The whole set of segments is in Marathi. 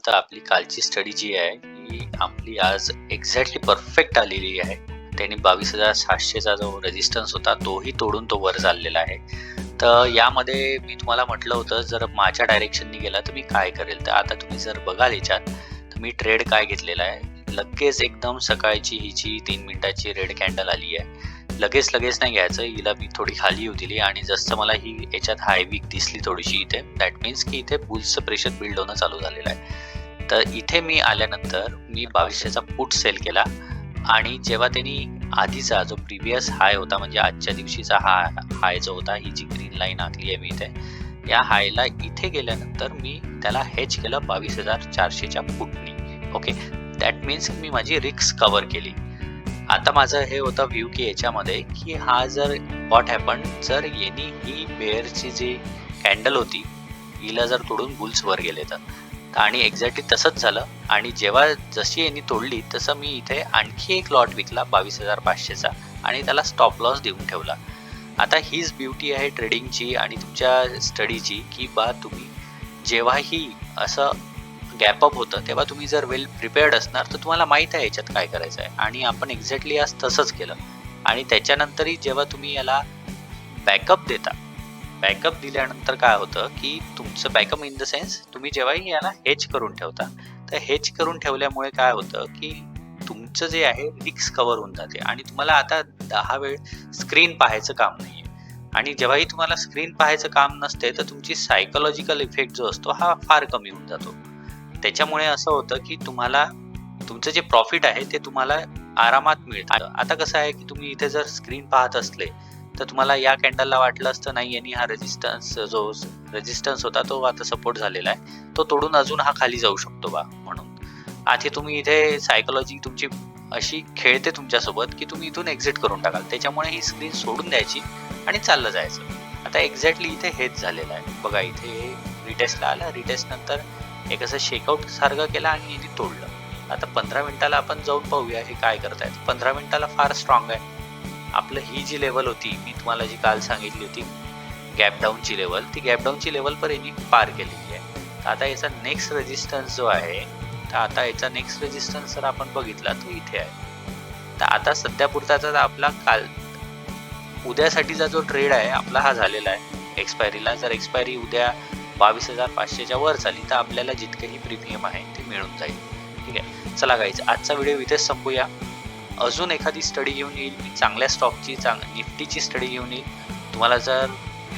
तर आपली कालची स्टडी जी आहे ही आपली आज एक्झॅक्टली परफेक्ट आलेली आहे. त्यांनी 22,700चा जो रेझिस्टन्स होता तोही तोडून तो वर चाललेला आहे. तर यामध्ये मी तुम्हाला म्हटलं होतं जर माझ्या डायरेक्शननी गेला तर मी काय करेल. तर आता तुम्ही जर बघाल याच्यात तर मी ट्रेड काय घेतलेला आहे. लगेच एकदम सकाळची हिची 3 मिनिटाची रेड कॅन्डल आली आहे. लगेच नाही घ्यायचं. हिला मी थोडी खाली होती आणि जसं मला ही याच्यात हाय वीक दिसली थोडीशी इथे, दॅट मीन्स की इथे बुल्सचं प्रेशर बिल्ड होणं चालू झालेलं आहे. तर इथे मी आल्यानंतर मी 2200चा पुट सेल केला आणि जेव्हा त्यांनी आधीचा जो प्रिव्हियस हाय होता म्हणजे आजच्या दिवशीचा हाय जो होता, ही जी ग्रीन लाईन आखली आहे मी इथे, या हायला इथे गेल्यानंतर मी त्याला हेज केलं 22,400च्या पुटनी. ओके, दॅट मीन्स मी माझी रिस्क कव्हर केली. आता माझं हे होतं व्ह्यू की याच्यामध्ये की हा जर व्हॉट हॅपन जर यांनी ही बेअरची जी कॅन्डल होती हिला जर तोडून बुल्स वर गेले तर आणि एक्झॅक्टली तसंच झालं. आणि जेव्हा जशी यांनी तोडली तसं मी इथे आणखी एक लॉट विकला 22,500चा आणि त्याला स्टॉप लॉस देऊन ठेवला. आता हीच ब्युटी आहे ट्रेडिंगची आणि तुमच्या स्टडीची की बा तुम्ही जेव्हाही असं गॅप अप होतं तेव्हा तुम्ही जर वेल प्रिपेअर्ड असणार तर तुम्हाला माहीत आहे याच्यात काय करायचं आहे. आणि आपण एक्झॅक्टली आज तसंच केलं. आणि त्याच्यानंतरही जेव्हा तुम्ही याला बॅकअप देता, बॅकअप दिल्यानंतर काय होतं की तुमचं बॅकअप इन द सेन्स तुम्ही जेव्हाही याला हेज करून ठेवता, तर हेज करून ठेवल्यामुळे काय होतं की तुमचं जे आहे रिस्क कव्हर होऊन जाते आणि तुम्हाला आता 10 वेळ स्क्रीन पाहायचं काम नाहीये. आणि जेव्हाही तुम्हाला स्क्रीन पाहायचं काम नसते तर तुमची सायकोलॉजिकल इफेक्ट जो असतो हा फार कमी होऊन जातो. त्याच्यामुळे असं होतं की तुम्हाला तुमचं जे प्रॉफिट आहे ते तुम्हाला आरामात मिळतं. आता कसं आहे की तुम्ही इथे जर स्क्रीन पाहत असले तर तुम्हाला या कॅन्डलला वाटलं असतं नाही यांनी हा रेजिस्टन्स होता तो आता सपोर्ट झालेला आहे, तो तोडून अजून हा खाली जाऊ शकतो बा म्हणून. आधी तुम्ही इथे सायकोलॉजी तुमची अशी खेळते तुमच्यासोबत की तुम्ही इथून एक्झिट करून टाकाल. त्याच्यामुळे ही स्क्रीन सोडून द्यायची आणि चाललं जायचं. आता एक्झॅक्टली इथे हेच झालेलं आहे. बघा इथे रिटेस्टला आलं, रिटेस्ट नंतर एक असं शेकआउट सारखं केलं आणि यांनी तोडलं. आता 15 मिनिटाला आपण जाऊन पाहूया हे काय करतायत. 15 मिनिटाला फार स्ट्रॉंग आहे. आपलं ही जी लेवल होती मी तुम्हाला जी काल सांगितली होती गॅप डाऊनची लेवल, ती गॅप डाऊनची लेवल पण यांनी पार केलेली आहे. तर आता याचा नेक्स्ट रेजिस्टन्स जो आहे, तर आता याचा नेक्स्ट रेजिस्टन्स जर आपण बघितला तो इथे आहे. तर आता सध्या पुरताचा आपला काल उद्यासाठीचा जो ट्रेड आहे आपला हा झालेला आहे एक्सपायरीला. जर एक्सपायरी उद्या 22,500च्या वर झाली तर आपल्याला जितकंही प्रीमियम आहे ते मिळून जाईल. ठीक आहे, चला गाईज आजचा व्हिडिओ इथेच संपूया. अजून एखादी स्टडी घेऊन येईल मी, चांगल्या स्टॉकची निफ्टीची स्टडी घेऊन येईल. तुम्हाला जर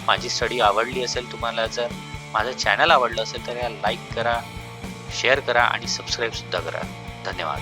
माझी स्टडी आवडली असेल, तुम्हाला जर माझं चॅनल आवडलं असेल तर या लाईक करा, शेअर करा आणि सबस्क्राईबसुद्धा करा. धन्यवाद.